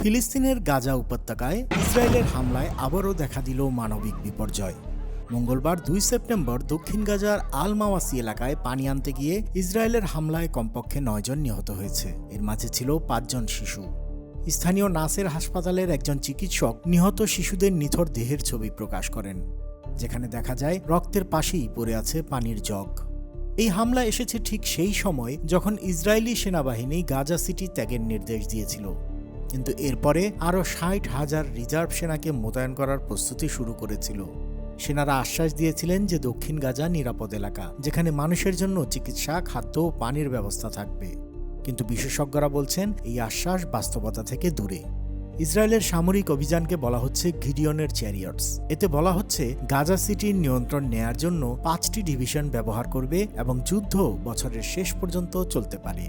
ফিলিস্তিনের গাজা উপত্যকায় ইসরায়েলের হামলায় আবারও দেখা দিল মানবিক বিপর্যয়। মঙ্গলবার ২ সেপ্টেম্বর দক্ষিণ গাজার আল মাওয়াসি এলাকায় পানি আনতে গিয়ে ইসরায়েলের হামলায় কমপক্ষে ৯ জন নিহত হয়েছে। এর মাঝে ছিল ৫ জন শিশু। স্থানীয় নাসের হাসপাতালের একজন চিকিৎসক নিহত শিশুদের নিথর দেহের ছবি প্রকাশ করেন, যেখানে দেখা যায় রক্তের পাশেই পড়ে আছে পানির জগ। এই হামলা এসেছে ঠিক সেই সময় যখন ইসরায়েলি সেনাবাহিনী গাজা সিটি ত্যাগের নির্দেশ দিয়েছিল। কিন্তু এরপরে আরও ৬০,০০০ রিজার্ভ সেনাকে মোতায়েন করার প্রস্তুতি শুরু করেছিল। সেনারা আশ্বাস দিয়েছিলেন যে দক্ষিণ গাজা নিরাপদ এলাকা, যেখানে মানুষের জন্য চিকিৎসা, খাদ্য ও পানির ব্যবস্থা থাকবে। কিন্তু বিশেষজ্ঞরা বলছেন এই আশ্বাস বাস্তবতা থেকে দূরে। ইসরায়েলের সামরিক অভিযানকে বলা হচ্ছে গিডিয়নের চ্যারিয়টস। এতে বলা হচ্ছে গাজা সিটির নিয়ন্ত্রণ নেয়ার জন্য ৫টি ডিভিশন ব্যবহার করবে এবং যুদ্ধ বছরের শেষ পর্যন্ত চলতে পারে।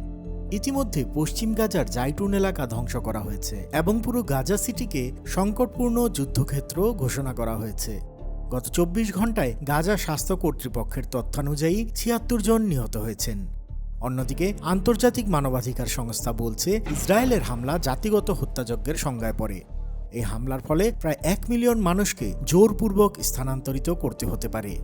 ইতিমধ্যে পশ্চিম গাজার জাইটুন এলাকা ধ্বংস করা হয়েছে এবং পুরো গাজা সিটিকে সংকটপূর্ণ যুদ্ধক্ষেত্র ঘোষণা করা হয়েছে। গত ২৪ ঘন্টায় গাজা স্বাস্থ্য কর্তৃপক্ষের তথ্যানুযায়ী ৭৬ জন নিহত হয়েছেন। অন্যদিকে আন্তর্জাতিক মানবাধিকার সংস্থা বলছে ইসরায়েলের হামলা জাতিগত হত্যাযজ্ঞের সংজ্ঞায় পড়ে। এই হামলার ফলে প্রায় ১ মিলিয়ন মানুষকে জোরপূর্বক স্থানান্তরিত করতে হতে পারে।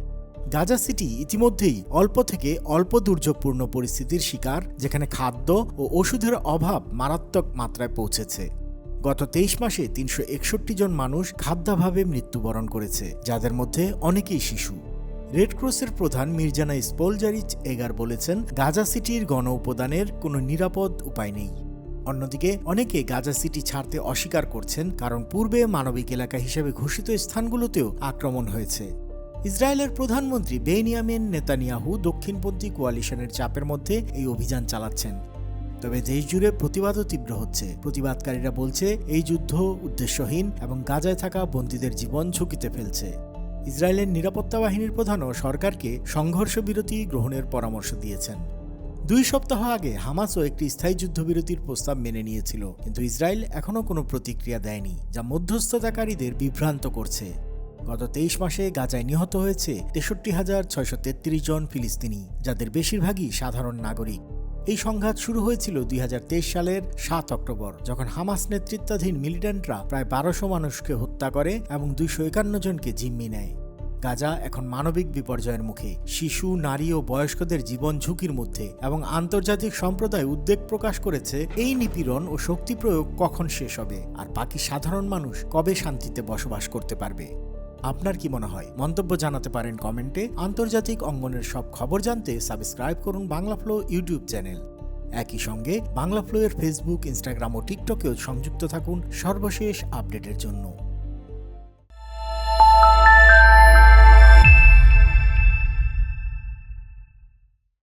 গাজা সিটি ইতিমধ্যেই অল্প থেকে অল্প দুর্যোগপূর্ণ পরিস্থিতির শিকার, যেখানে খাদ্য ও ওষুধের অভাব মারাত্মক মাত্রায় পৌঁছেছে। গত ২৩ মাসে ৩৬১ জন মানুষ খাদ্যাভাবে মৃত্যুবরণ করেছে, যাদের মধ্যে অনেকেই শিশু। রেড ক্রসের প্রধান মির্জানা স্পোলজারিচ এগার বলেছেন, গাজা সিটির গণ উপাদানের কোনো নিরাপদ উপায় নেই। অন্যদিকে অনেকে গাজা সিটি ছাড়তে অস্বীকার করছেন, কারণ পূর্বে মানবিক এলাকা হিসেবে ঘোষিত স্থানগুলোতেও আক্রমণ হয়েছে। ইসরায়েলের প্রধানমন্ত্রী বেনিয়ামিন নেতানিয়াহু দক্ষিণপন্থী কোয়ালিশনের চাপের মধ্যে এই অভিযান চালাচ্ছেন। তবে দেশ জুড়ে প্রতিবাদও তীব্র হচ্ছে। প্রতিবাদকারীরা বলছে এই যুদ্ধ উদ্দেশ্যহীন এবং গাজায় থাকা বন্দীদের জীবন ঝুঁকিতে ফেলছে। ইসরায়েলের নিরাপত্তা বাহিনীর প্রধানও সরকারকে সংঘর্ষ বিরতি গ্রহণের পরামর্শ দিয়েছেন। ২ সপ্তাহ আগে হামাসও একটি স্থায়ী যুদ্ধবিরতির প্রস্তাব মেনে নিয়েছিল, কিন্তু ইসরায়েল এখনও কোনো প্রতিক্রিয়া দেয়নি, যা মধ্যস্থতাকারীদের বিভ্রান্ত করছে। গত ২৩ মাসে গাজায় নিহত হয়েছে ৬৩,৬৩৩ জন ফিলিস্তিনি, যাদের বেশিরভাগই সাধারণ নাগরিক। এই সংঘাত শুরু হয়েছিল ২০২৩ সালের ৭ অক্টোবর, যখন হামাস নেতৃত্বাধীন মিলিট্যান্টরা প্রায় ১২০০ মানুষকে হত্যা করে এবং ২৫১ জনকে জিম্মি নেয়। গাজা এখন মানবিক বিপর্যয়ের মুখে। শিশু, নারী ও বয়স্কদের জীবন ঝুঁকির মধ্যে, এবং আন্তর্জাতিক সম্প্রদায় উদ্বেগ প্রকাশ করেছে এই নিপীড়ন ও শক্তি প্রয়োগ কখন শেষ হবে, আর বাকি সাধারণ মানুষ কবে শান্তিতে বসবাস করতে পারবে। আপনার কি মনে হয়? মন্তব্য জানাতে পারেন কমেন্টে। আন্তর্জাতিক অঙ্গনের সব খবর জানতে সাবস্ক্রাইব করুন বাংলা ফ্লো ইউটিউব চ্যানেল। একই সঙ্গে বাংলা ফ্লো এর ফেসবুক, ইনস্টাগ্রাম ও টিকটকেও সংযুক্ত থাকুন সর্বশেষ আপডেটের জন্য।